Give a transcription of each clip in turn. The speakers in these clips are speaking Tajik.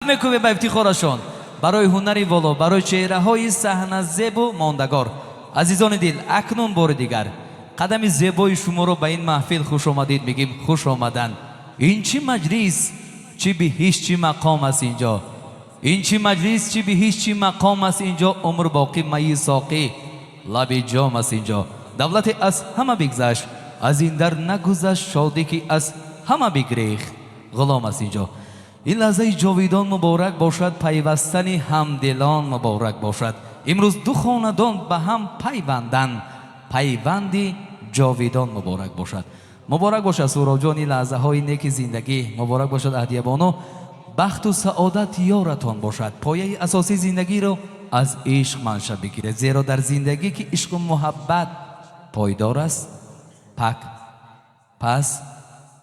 мекунем ба ифтихорашон барои ҳунари воло, барои чеҳраҳои саҳна зебу мондагор. азизони дил, акнун бори дигар қадами зебои шуморо ба ин маҳфил хушомадид мегим. хуш омадан. ин чӣ маҷлис, чӣ биҳиш, чӣ мақом аст инҷо. ин чӣ маҷлис, чӣ биҳиш, чӣ мақом аст инҷо. умр боқӣ майи соқӣ, лаби ҷом аст инҷо. давлате аз ҳама бигзашт, аз ин дар нагузашт. шодӣ ки аз ҳама бигрехт, ғулом аст инҷо. ин лаҳзаи ҷовидон муборак бошад, пайвастани ҳамдилон муборак бошад. имрӯз ду хонадон ба ҳам пайванданд, пайванди ҷовидон муборак бошад. муборак бошад суҳробҷон ин лаҳзаҳои неки зиндагӣ. муборак бошад аҳдиябоно, бахту саодат ёратон бошад. пояи асосии зиндагиро аз ишқ манша бигиред, зеро дар зиндагӣ ки ишқу муҳаббат пойдор аст, пас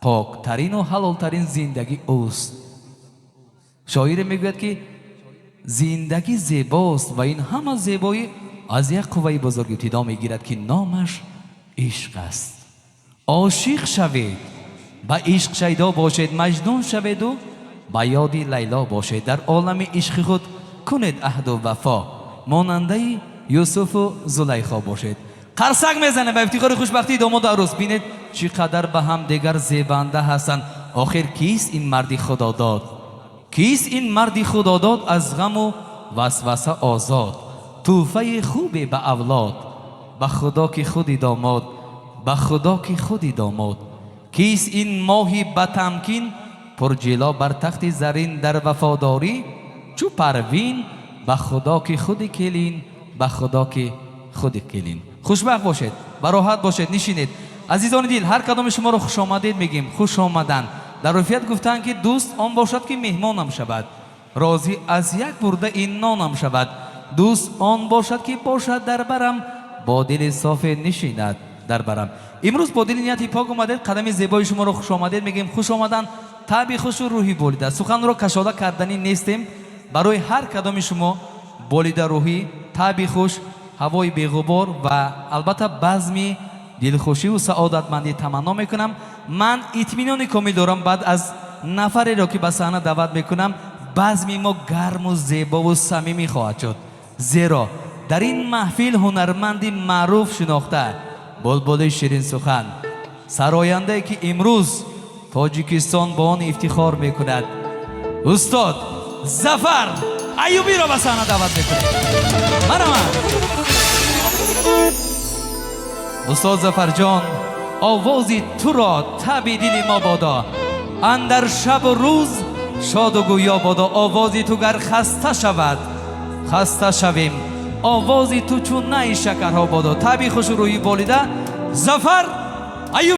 поктарину ҳалолтарин зиндагӣ уст. шоире мегӯяд ки зиндагӣ зебост ва ин ҳама зебоӣ аз як қувваи бузург ибтидо мегирад ки номаш ишқ аст. ошиқ шавед, ба ишқ шайдо бошед, маҷнун шаведу ба ёди лайло бошед. дар олами ишқи худ кунед аҳду вафо, монандаи юсуфу зулайхо бошед. қарсак мезанем ба ифтихори хушбахтии домоду арӯс. бинед чӣ қадар ба ҳам дигар зебанда ҳастанд. охир кист ин марди худодод? кист ин марди худодод аз ғаму васваса озод? тӯҳфаи хубе ба авлод, ба худо ки худи домод, ба худо ки худи домод. кист ин моҳи батамкин, пурҷило бар тахти зарин дар вафодорӣ? чӯ парвин, ба худо ки худи келин, ба худо ки худи келин. хушбахт бошед, бароҳат бошед, нишинед. азизони дил, ҳар кадоми шуморо хушомадед мегим. хуш омадан. дар урфият гуфтанд ки дӯст он бошад ки меҳмонам шавад, розӣ аз як бурда ин нонам шавад. дӯст он бошад ки бошад дар барам, бо дили софе нишинад дар барам. имрӯз бо дили нияти пок омадед, қадами зебои шуморо хушомадед мегим. хуш омадан. таби хушу рӯҳи болида. суханро кашода карданӣ нестем. барои ҳар кадоми шумо болида рӯҳӣ, таби хуш, ҳавои беғубор ва албатта базми дилхушиву саодатмандӣ таманно мекунам. ман итминони комил дорам баъд аз нафареро ки ба саҳна даъват мекунам, базми мо гарму зебову самимӣ хоҳад шуд. зеро дар ин маҳфил ҳунарманди маъруф шинохта, булбули ширинсухан, сарояндае ки имрӯз тоҷикистон бо он ифтихор мекунад, устод Зафар Айюбиро ба саҳна даъват мекунем. марамад устод Зафарҷон, овози туро таби дили мо бодо. андар шабу рӯз шоду гӯё бодо. овози ту гар хаста шавад, хаста шавем. овози ту чун наи шакарҳо бодо. таби хушу рӯҳи болида Зафар Айюб.